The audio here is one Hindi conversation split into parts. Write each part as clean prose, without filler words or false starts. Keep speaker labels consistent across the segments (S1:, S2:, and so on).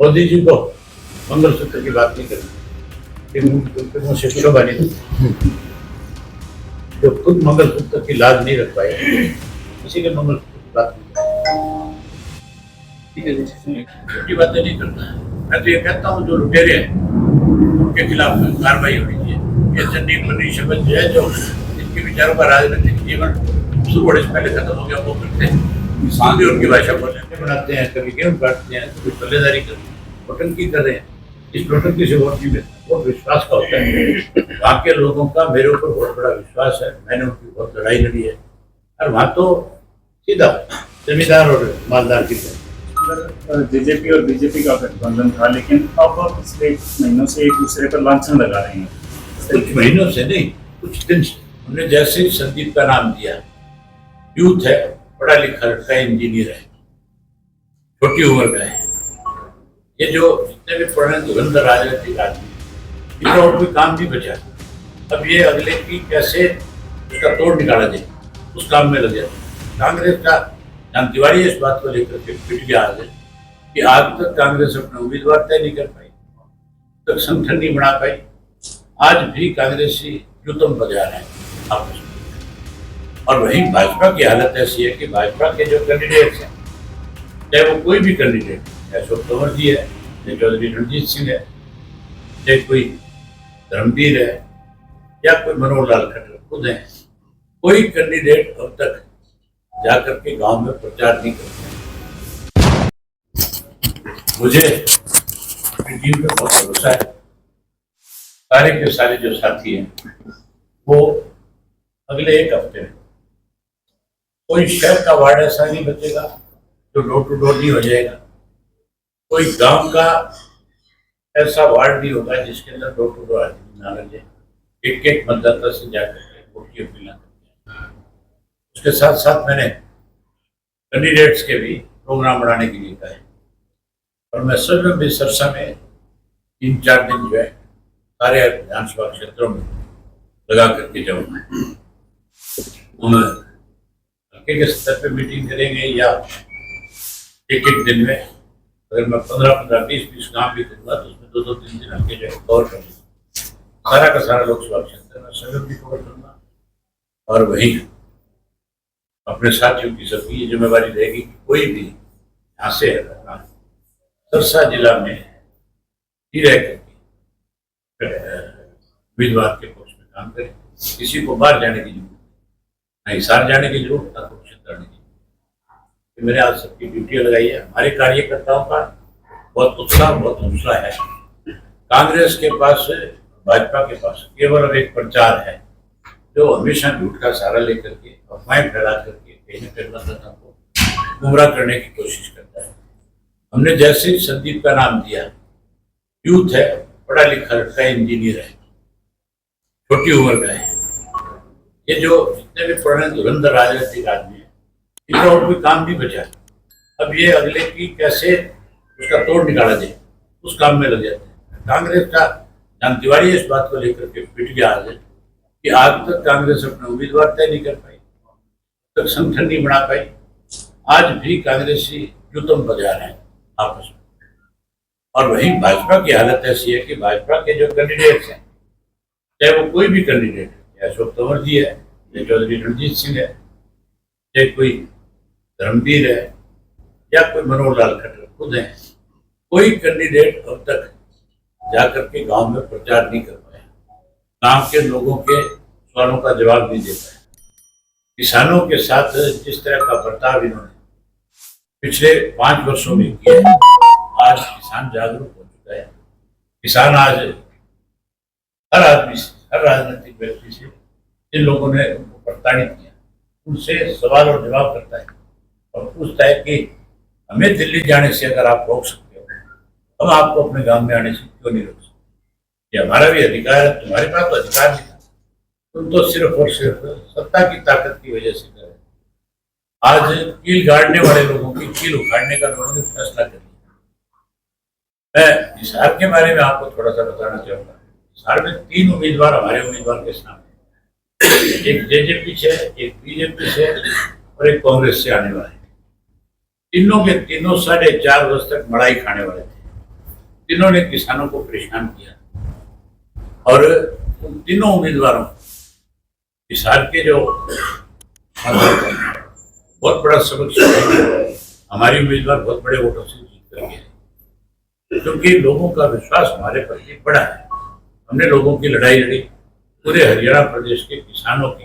S1: मोदी जी को मंगलसूत्र की बात नहीं करनी, मुझसे शोभा नहीं देती। जो खुद मंगलसूत्र की लाज नहीं रख पाए, किसी के मंगलसूत्र की बात नहीं करनी। छोटी बातें नहीं करना है। मैं तो ये कहता हूँ जो लुटेरे हैं उनके खिलाफ कार्रवाई होनी चाहिए। ये चन्नी मनी शब्द जो है, जो इनके विचारों का राजनीतिक जीवन शुरू होने से पहले खत्म हो गया, वो करते हैं। किसान भी उनकी भाषा बोलते बनाते हैं, कभी गेहूं काटते हैं, कभी पल्लेदारी करते हैं, नोटंकी कर रहे हैं। इस नोटंकी से वोट नहीं मिलता, वो विश्वास का होता है। वहाँ के लोगों का मेरे ऊपर बहुत बड़ा विश्वास है। मैंने उनकी बहुत लड़ाई लड़ी है, और वहाँ तो सीधा जमींदार और मालदार की तरह।
S2: जेजेपी और बीजेपी का गठबंधन था, लेकिन अब पिछले महीनों से एक दूसरे पर लांछन लगा रहे हैं।
S1: कुछ महीनों से नहीं, कुछ दिन से। हमने जैसे ही संदीप का नाम दिया, यूथ है, पढ़ा लिखा लड़का है, इंजीनियर है, छोटी उम्र का है, ये जो जितने भी पुराने धुरंधर राजनीतिक आदमी, इनका और कोई काम नहीं बचा। अब ये अगले की कैसे उसका तोड़ निकाला जाए, उस काम में लग जाए। कांग्रेस का जान तिवारी इस बात को लेकर के पिट गया आज कि आज तक कांग्रेस अपने उम्मीदवार तय नहीं कर पाई, तक संगठन नहीं बना पाई। आज भी कांग्रेसी युद्धम बजा रहे हैं आपस में। और वहीं भाजपा की हालत ऐसी है कि भाजपा के जो कैंडिडेट्स हैं, चाहे वो कोई भी कैंडिडेट, चाहे अशोक तंवर जी है, चाहे चौधरी रणजीत सिंह है, चाहे कोई धर्मवीर है, या कोई मनोहर लाल खट्टर खुद है, कोई कैंडिडेट अब तक जाकर के गांव में प्रचार नहीं करते। मुझे टीम पे बहुत भरोसा है। सारे के सारे जो साथी हैं वो अगले एक हफ्ते में, कोई शहर का वार्ड ऐसा नहीं बचेगा जो डोर टू डोर नहीं हो जाएगा, कोई गांव का ऐसा वार्ड नहीं होगा जिसके अंदर डोर टू डोर आदमी ना लग जाए। एक एक मतदाता से जाकर के वोट की अपील करते हैं। उसके साथ साथ मैंने कैंडिडेट्स के भी प्रोग्राम बनाने के लिए कहा है, और मैं सच में सरसा में 3-4 दिन जो है सारे विधानसभा क्षेत्रों में लगा करके जाऊंगा। हम हल्के के स्तर पे मीटिंग करेंगे, या एक एक दिन में अगर मैं 15-15, 20-20 काम भी करूँगा तो उसमें 2-2, 3 दिन हल्के जो कवर करूँगा। सारा का सारा लोकसभा क्षेत्र में सभी भी कवर करूँगा, और वहीं अपने साथियों की सबकी ये जिम्मेवारी रहेगी कि कोई भी यहाँ से सरसा जिला में ही रह करके उम्मीदवार के पक्ष में काम करें। किसी को बाहर जाने की जरूरत नहीं, हिसार जाने की जरूरत, ना कुरुक्षेत्र जाने की जरूरत। मैंने आज सबकी ड्यूटी लगाई है। हमारे कार्यकर्ताओं का बहुत उत्साह, बहुत हौसला है। कांग्रेस के पास, भाजपा के पास केवल अब एक प्रचार है जो हमेशा झूठ का सहारा लेकर के अफवाहें फैला करके कहीं न कहीं मतदाता को गुमराह करने की कोशिश करता है। हमने जैसे ही संदीप का नाम दिया, यूथ है, पढ़ा लिखा लड़का है, इंजीनियर है, छोटी उम्र का है, ये जो जितने भी पुराने धुरंधर राजनीतिक आदमी है, इनका और कोई काम नहीं बचा। अब ये अगले की कैसे उसका तोड़ निकाला जाए, उस काम में लग जाते हैं। कांग्रेस का जान तिवारी इस बात को लेकर के पिट गया आज कि आज तक कांग्रेस अपने उम्मीदवार तय नहीं कर पाई, तक संगठन नहीं बना पाई। आज भी कांग्रेसी युद्धम बजा रहे हैं आपस में। और वहीं भाजपा की हालत ऐसी है कि भाजपा के जो कैंडिडेट्स हैं, चाहे वो कोई भी कैंडिडेट है, चाहे अशोक तंवर जी है, चाहे चौधरी रणजीत सिंह है, चाहे कोई धर्मवीर है, या कोई मनोहर लाल खट्टर खुद है, कोई कैंडिडेट अब तक जाकर के गांव में प्रचार नहीं कर पाया, गांव के लोगों के सवालों का जवाब नहीं दे पाया। किसानों के साथ जिस तरह का बर्ताव इन्होंने पिछले 5 वर्षों में किया, आज किसान जागरूक हो चुका है। किसान आज हर आदमी से, हर राजनीतिक व्यक्ति से, जिन लोगों ने उनको प्रताड़ित किया, उनसे सवाल और जवाब करता है और पूछता है कि हमें दिल्ली जाने से अगर आप रोक सकते हो, हम आपको अपने गांव में आने से क्यों नहीं रोक सकते? ये हमारा भी अधिकार है, तुम्हारे पास तो अधिकार नहीं था, तुम तो सिर्फ और सिर्फ सत्ता की ताकत की वजह से कर रहे। आज कील गाड़ने वाले लोगों की कील उखाड़ने का उन्होंने फैसला कर लिया। मैं हिसार के बारे में आपको थोड़ा सा बताना चाहूंगा। हिसार में 3 उम्मीदवार हमारे उम्मीदवार के सामने, एक जेजेपी से, एक बीजेपी से और एक कांग्रेस से आने वाले। तीनों के तीनों 4.5 वर्ष तक मड़ाई खाने वाले थे। तीनों ने किसानों को परेशान किया और उन तीनों उम्मीदवारों बिहार के जो बहुत बड़ा सबक सिखाया। हमारी उम्मीदवार बहुत बड़े वोटों से जीत कर गए क्योंकि लोगों का विश्वास हमारे प्रति बड़ा है। हमने लोगों की लड़ाई लड़ी, पूरे हरियाणा प्रदेश के किसानों की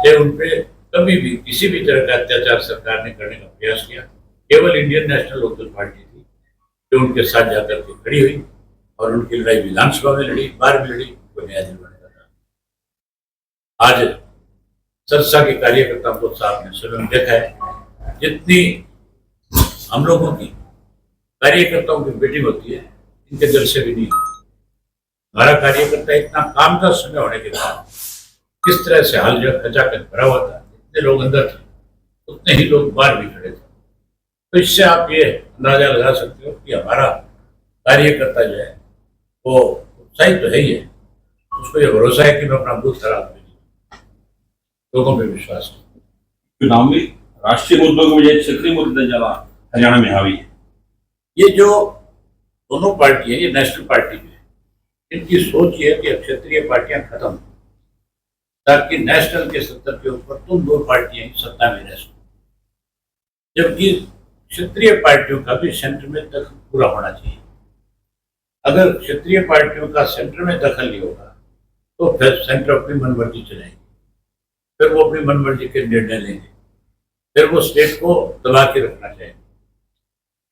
S1: से उन पे कभी भी किसी भी तरह का अत्याचार सरकार ने करने का प्रयास किया। केवल इंडियन नेशनल लोकदल पार्टी थी जो उनके साथ जाकर के खड़ी हुई और उनकी लड़ाई विधानसभा में लड़ी, बाहर भी लड़ी, कोई नया दिलवाने का था। आज सरसा के कार्यकर्ताओं को साथ में स्वयं देखा है, जितनी हम लोगों की कार्यकर्ताओं की मीटिंग होती है इनके दिल से भी नहीं होती। हमारा कार्यकर्ता इतना काम का समय होने के बाद किस तरह से हाल जो खचाखच भरा हुआ था, जितने लोग अंदर थे उतने ही लोग बाहर भी खड़े थे। तो इससे आप ये अंदाजा लगा सकते हो कि हमारा कार्यकर्ता जो है वो उत्साहित तो है ही है, उसको ये भरोसा है कि मैं अपना बूथ खराब नहीं, लोगों में विश्वास है।
S3: चुनाव में राष्ट्रीय मुद्दों की बजाय क्षेत्रीय मुद्दे ज्यादा हरियाणा में हावी है।
S1: ये जो दोनों पार्टी है, ये नेशनल पार्टी है, इनकी सोच ये है कि अब क्षेत्रीय पार्टियां खत्म हो ताकि नेशनल के स्तर के ऊपर तुम दो पार्टियां ही सत्ता में रह सको, जबकि क्षेत्रीय पार्टियों का भी सेंटर में दखल पूरा होना चाहिए। अगर क्षेत्रीय पार्टियों का सेंटर में दखल नहीं होगा तो फिर सेंटर अपनी मनमर्जी चलाएगी, फिर वो अपनी मनमर्जी के निर्णय लेंगे, फिर वो स्टेट को दबा के रखना चाहेंगे।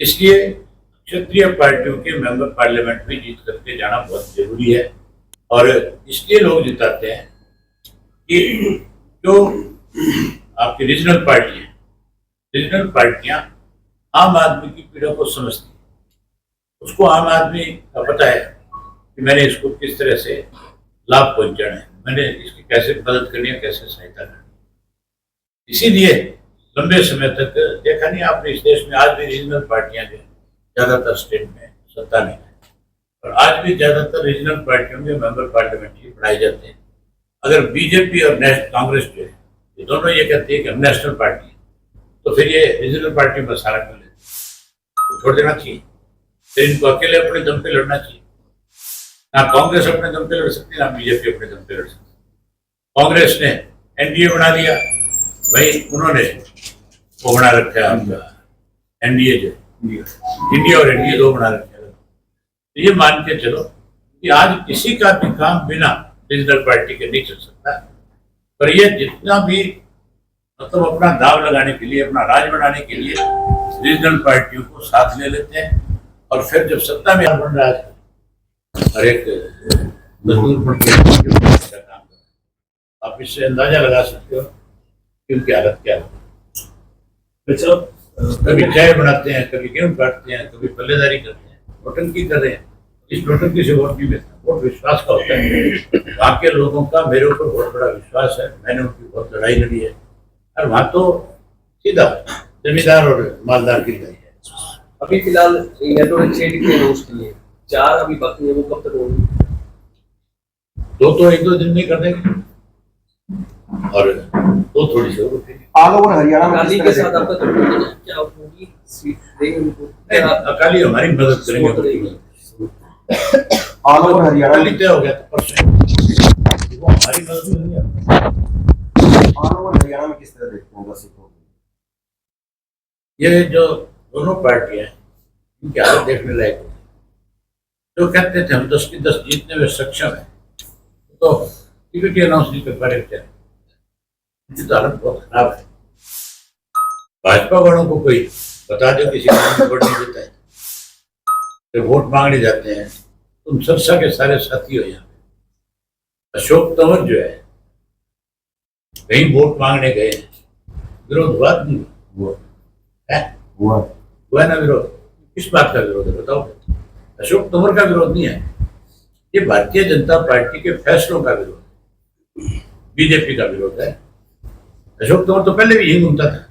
S1: इसलिए क्षेत्रीय पार्टियों के मेंबर पार्लियामेंट में जीत करके जाना बहुत जरूरी है और इसलिए लोग जिताते हैं कि जो आपकी रीजनल पार्टी है, रीजनल पार्टियां आम आदमी की पीड़ा को समझती है, उसको आम आदमी का पता है कि मैंने इसको किस तरह से लाभ पहुंचाना है, मैंने इसकी कैसे मदद करनी है, कैसे सहायता करनी है। इसीलिए लंबे समय तक देखा नहीं आपने इस देश में, आज भी रीजनल पार्टियां जो ज्यादातर स्टेट में सत्ता में है और आज भी ज्यादातर रीजनल पार्टियों के मेंबर पार्लियामेंट ही बढ़ाए जाते हैं। अगर बीजेपी और कांग्रेस जो है ये दोनों ये कहते हैं कि हम नेशनल पार्टी है, तो फिर ये रीजनल पार्टी में सारा कर लेते, तो छोड़ देना चाहिए। फिर इनको अकेले अपने दम पे लड़ना चाहिए। ना कांग्रेस अपने दम पे लड़ सकती, ना बीजेपी अपने दम पे लड़ सकती। कांग्रेस ने एनडीए बना लिया, भाई उन्होंने वो बना रखा है आपका एनडीए जो इंडिया और एनडीए दो बना रखे हैं। तो ये मान के चलो कि आज किसी का भी काम बिना रीजनल पार्टी के नहीं चल सकता, पर ये जितना भी मतलब अपना दाव लगाने के लिए, अपना राज बनाने के लिए रीजनल पार्टियों को साथ ले लेते हैं और फिर जब सत्ता में बन रहा है हर एक मजदूर पड़ के काम कर रहा है। आप इससे अंदाजा लगा सकते हो कि उनकी हालत क्या है।
S2: अच्छा,
S1: कभी चाय बनाते हैं, कभी गेहूं काटते हैं, कभी पल्लेदारी करते हैं, नोटंकी कर रहे हैं। इस नोटंकी से वोट नहीं मिलता, वोट विश्वास का होता है। वहाँ के लोगों का मेरे ऊपर बहुत बड़ा विश्वास है, मैंने उनकी बहुत लड़ाई लड़ी है और वहाँ तो सीधा जमींदार और मालदार की लड़ाई है।
S4: अभी फिलहाल येलो 6 डिग्री रोज के लिए 4 अभी बाकी है, वो कब तक होंगे?
S1: दो तो एक दो दिन में कर देंगे और दो थोड़ी सी और फिर
S5: ऑल ओवर हरियाणा में
S4: अकाली के साथ आपका गठबंधन है, क्या होगी सीट देंगे उनको? क्या
S1: अकाली हमारी मदद करेंगे।
S5: ऑल ओवर हरियाणा
S1: अकाली तय हो गया तो परसों वो हमारी मदद करेंगे।
S5: ऑल ओवर हरियाणा में किस तरह देखते हैं 10 सीटों को?
S1: ये जो दोनों पार्टियां हैं इनकी हालत देखने लायक होती है। जो कहते थे हम 10 की 10 जीतने में सक्षम है, तो टिकट अनाउंस नहीं कर पा रहे थे, इनकी तो हालत बहुत खराब है। भाजपा वालों को कोई बता दो किसी को वोट नहीं देता है, तो वोट मांगने जाते हैं। तुम सरसा के सारे साथी हो यहाँ पे। अशोक तंवर जो है कहीं वोट मांगने गए, विरोध हुआ नहीं हुआ ना विरोध? किस बात का विरोध है बताओ? अशोक तंवर का विरोध नहीं है, ये भारतीय जनता पार्टी के फैसलों का विरोध है, बीजेपी का विरोध है। अशोक तंवर तो पहले भी यही घूमता था,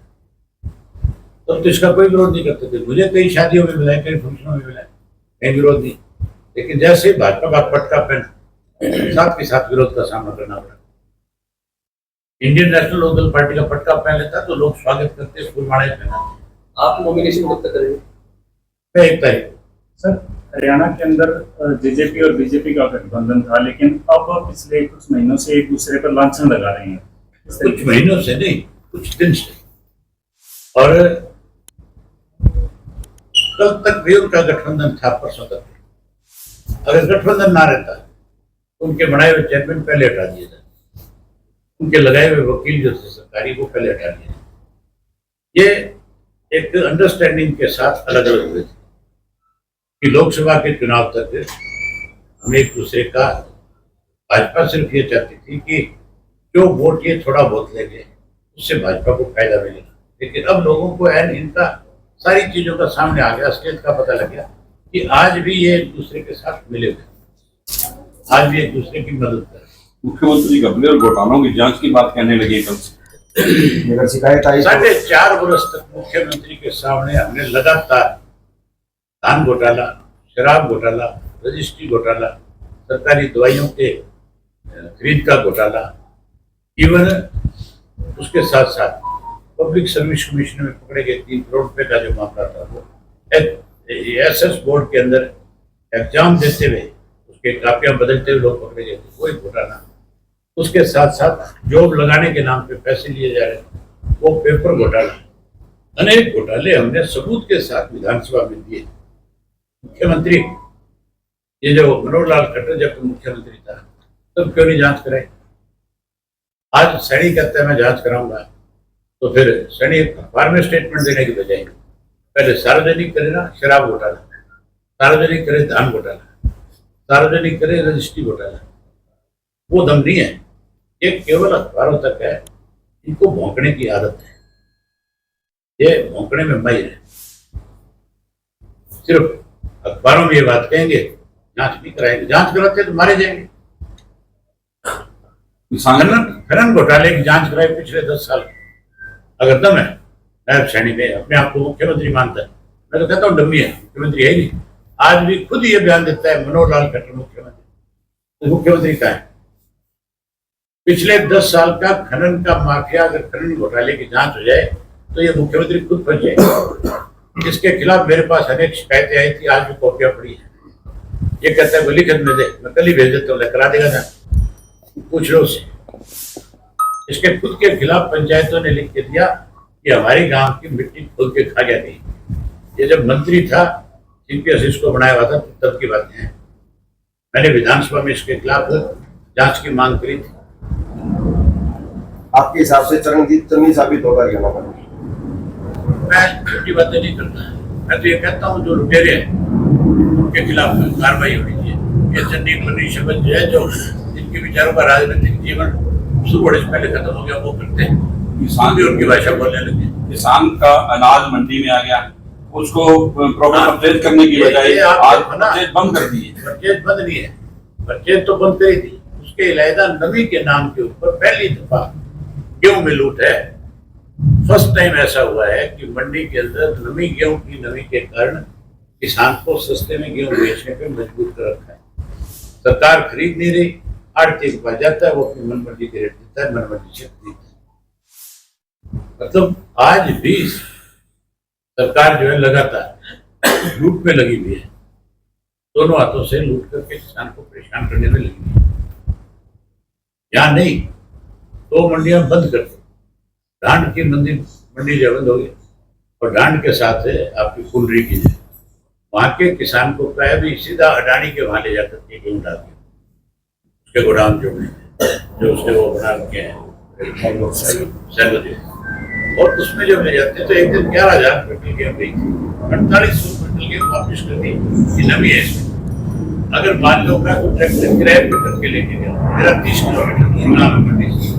S1: तब तो इसका कोई विरोध नहीं करते थे। मुझे कई शादियों में मिला है, कई फंक्शनों में मिला है, कहीं विरोध नहीं। लेकिन जैसे भाजपा का पटका पहना, साथ के साथ विरोध का सामना करना पड़ा। इंडियन नेशनल लोकदल पार्टी का पटका पहन लेता तो लोग स्वागत करते, फूलमालाएं पहनाते।
S4: आप नॉमिनेशन कब तक करेंगे?
S1: मैं 1 तारीख
S2: सर हरियाणा के अंदर जेजेपी और बीजेपी का गठबंधन था, लेकिन अब पिछले कुछ महीनों से एक दूसरे पर लांछन लगा रहे हैं। इस
S1: कुछ
S2: तरीके
S1: महीनों से नहीं, कुछ दिन से। और कल तक भी उनका गठबंधन था, परसों तक। अगर गठबंधन ना रहता तो उनके बनाए हुए चेयरमैन पहले हटा दिए जाते, उनके लगाए हुए वकील जो थे सरकारी वो पहले हटा दिए जाते। ये एक अंडरस्टैंडिंग के साथ अलग अलग हुए थे कि लोकसभा के चुनाव तक हम एक दूसरे का, भाजपा सिर्फ ये चाहती थी कि जो वोट ये थोड़ा बहुत लेंगे उससे भाजपा को फायदा मिलेगा। लेकिन अब लोगों को इनका सारी चीजों का सामने आ गया, स्टेज का पता लग गया कि आज भी ये एक दूसरे के साथ मिले हुए, आज भी एक दूसरे की मदद कर रहे हैं।
S3: मुख्यमंत्री घपले और घोटालों की जांच की बात कहने लगी कल से।
S5: अगर शिकायत आई तो
S1: 4.5 वर्ष तक मुख्यमंत्री के सामने हमने लगातार धान घोटाला, शराब घोटाला, रजिस्ट्री घोटाला, सरकारी दवाइयों के खरीद का घोटाला, इवन उसके साथ साथ पब्लिक सर्विस कमीशन में पकड़े गए 3 करोड़ रुपए का जो मामला था, वो एसएस बोर्ड के अंदर एग्जाम देते हुए उसके कापियां बदलते हुए लोग पकड़े गए थे, वो एक घोटाला। उसके साथ साथ जॉब लगाने के नाम पे पैसे लिए जा रहे हैं, वो पेपर घोटाला। अनेक घोटाले हमने सबूत के साथ विधानसभा में दिए। मुख्यमंत्री ये जो मनोहर लाल खट्टर जब मुख्यमंत्री था तब क्यों नहीं जांच कराई? आज सैनी कहता है मैं जांच कराऊंगा, तो फिर सैनी अखबार में स्टेटमेंट देने की बजाय पहले सार्वजनिक करे ना शराब घोटाला, सार्वजनिक करे धान घोटाला, सार्वजनिक करे रजिस्ट्री घोटाला। वो दम नहीं है, ये केवल अखबारों तक है। इनको भौंकने की आदत है, ये भौंकने में माहिर है। सिर्फ अखबारों में ये बात कहेंगे, जांच नहीं कराएंगे, जांच कराते तो मारे जाएंगे। खनन घोटाले की जांच कराई पिछले 10 साल, अगर दम है नायब सैनी में अपने आप को मुख्यमंत्री मानता है, मैं तो कहता हूँ डम्मी है, मुख्यमंत्री है ही नहीं। आज भी खुद ये बयान देता है मनोहर लाल खट्टर मुख्यमंत्री, तो मुख्यमंत्री का है। पिछले 10 साल का खनन का माफिया, अगर खनन घोटाले की जांच हो जाए तो ये मुख्यमंत्री खुद फंस जाएगा। इसके खिलाफ मेरे पास अनेक शिकायतें आई थी, आज भी कॉपियां पड़ी है। ये कहता है वो लिखित में दे, मैं कल ही भेज देता हूँ, करा देगा ना, पूछ लो उससे। इसके खुद के खिलाफ पंचायतों ने लिख के दिया कि हमारे गांव की मिट्टी खोद के खा गया नहीं। ये जब मंत्री था, जीपीएस इसको बनाया हुआ था, तब की बातें हैं। मैंने विधानसभा में इसके खिलाफ जांच की मांग करी थी।
S5: आपके हिसाब से चरणजीत चन्नी साबित होगा हरियाणा का?
S1: मैं छोटी बातें नहीं करता, मैं तो ये कहता हूँ जो लुटेरे हैं उनके खिलाफ कार्रवाई होनी चाहिए। ये चन्नी मनी शब्द जो है, जो जिनके विचारों का राजनीतिक जीवन शुरू होने से पहले खत्म हो गया, वो करते हैं। किसान भी उनकी भाषा बोलने लगे।
S3: किसान का अनाज मंडी में आ गया, उसको प्रॉपर परचेज करने की बजाय आज परचेज बंद कर दी है।
S1: परचेज बंद नहीं है, परचेज तो बंद करी थी। उसके इलावा नमी के नाम के ऊपर पहली दफा गेहूं में लूट है। फर्स्ट टाइम ऐसा हुआ है कि मंडी के अंदर नमी, गेहूं की नमी के कारण किसान को सस्ते में गेहूं बेचने पे मजबूर कर रखा है। सरकार खरीद नहीं रही, आड़ती के पास जाता है, वो अपनी मनमर्जी के रेट देता है, मनमर्जी से खरीदता है। मतलब आज भी सरकार जो है लगातार लूट में लगी हुई है, दोनों हाथों से लूट करके किसान को परेशान करने में लगी हुई है। यहाँ नहीं, 2 मंडियां बंद कर दी, डांड की मंडी जो बंद हो गई, और डांड के साथ है आपकी कुंडरी की है। वहां के किसान को कहा भी सीधा अडानी के वहां ले जाकर के गेहूं डाल दिया, उसके गोदाम जो उसने वो बना रखे हैं, और उसमें जब ले जाते तो एक दिन 11,000 क्विंटल गेहूं गई थी, 4800 क्विंटल गेहूं वापिस कर दी। ये नमी है इसमें। अगर मान लो मैं तो ट्रैक्टर किराए पे करके लेके गया, मेरा 30 किलोमीटर दूर नाम है मंडी से,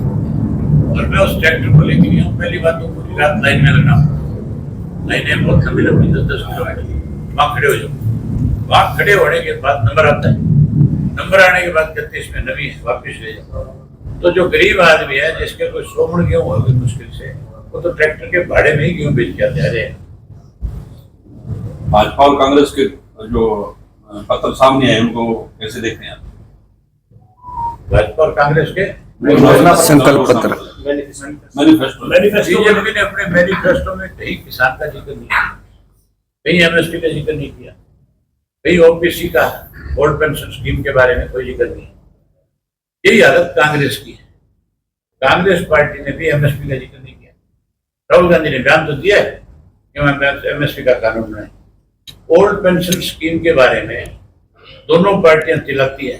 S1: और मैं उस ट्रैक्टर को लेके गया हूँ, पहली बात तो पूरी रात लाइन में लगना, लाइनें बहुत लंबी लंबी 10-10 किलोमीटर, वहां खड़े हो जाओ। वहां खड़े होने के बाद नंबर आता है, नंबर आने के बाद कहते इसमें नमी है, वापिस ले जाओ। तो जो गरीब आदमी है, जिसके कोई 100 मन गेहूं होगी मुश्किल से, वो तो ट्रैक्टर के भाड़े में ही गेहूं बेच के आ जाए।
S3: भाजपा और कांग्रेस के जो पत्र सामने आए उनको कैसे देखते हैं आप?
S1: भाजपा और कांग्रेस के
S6: संकल्प पत्र,
S3: मैनिफेस्टो
S1: बीजेपी ने अपने मैनिफेस्टो में कहीं किसान का जिक्र नहीं किया, कहीं एमएसपी का जिक्र नहीं किया। भाई ओबीसी का ओल्ड पेंशन स्कीम के बारे में कोई जिक्र नहीं। यही हालत कांग्रेस की है। कांग्रेस पार्टी ने भी एमएसपी का जिक्र नहीं किया। राहुल गांधी ने बयान तो दिया है कि मैं एमएसपी का कानून बनाए। ओल्ड पेंशन स्कीम के बारे में दोनों पार्टियां चिल्लाती है,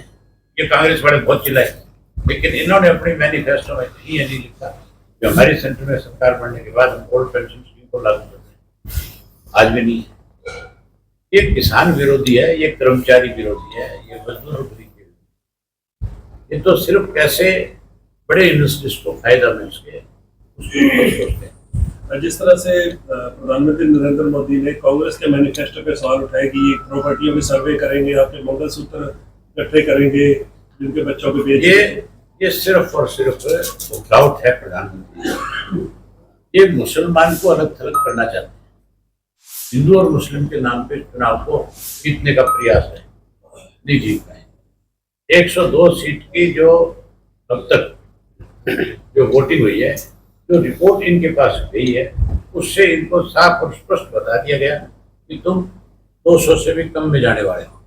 S1: ये कांग्रेस वाले बहुत चिल्लाए, लेकिन इन्होंने अपनी मैनिफेस्टो में ये नहीं लिखा कि हमारी सेंटर में सरकार बनने के बाद हम ओल्ड पेंशन स्कीम को लागू करते हैं। आज भी नहीं है। ये किसान विरोधी है, ये कर्मचारी विरोधी है, ये मजदूर विरोधी है। ये तो सिर्फ कैसे बड़े इंडस्ट्रीज को फायदा मिल सके उसको सोचते हैं।
S7: जिस तरह से प्रधानमंत्री नरेंद्र मोदी ने कांग्रेस के मैनिफेस्टो पे सवाल उठाए कि ये प्रॉपर्टियों में सर्वे करेंगे, आपके मंगलसूत्र इकट्ठे करेंगे, जिनके बच्चों को बेच
S1: ये सिर्फ और सिर्फ डाउट है प्रधानमंत्री। ये मुसलमान को अलग थलग करना चाहते हैं। हिंदू और मुस्लिम के नाम पे चुनाव को जीतने का प्रयास है, नहीं जीत पाए। 102 सीट की जो अब तक जो वोटिंग हुई है, जो रिपोर्ट इनके पास गई है, उससे इनको साफ और स्पष्ट बता दिया गया कि तुम 200 से भी कम में जाने वाले हो।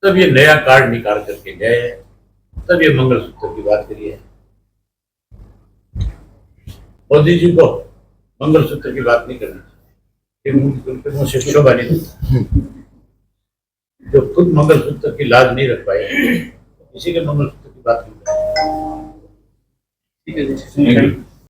S1: तब ये नया कार्ड निकाल करके गए, तब ये मंगलसूत्र की बात करी है। मोदी जी को मंगलसूत्र की बात नहीं करनी चाहिए, मुंह से शोभा नहीं देता। जो खुद मंगलसूत्र की लाज नहीं रख पाए, किसी के मंगलसूत्र की बात नहीं करें।
S4: ठीक है जी।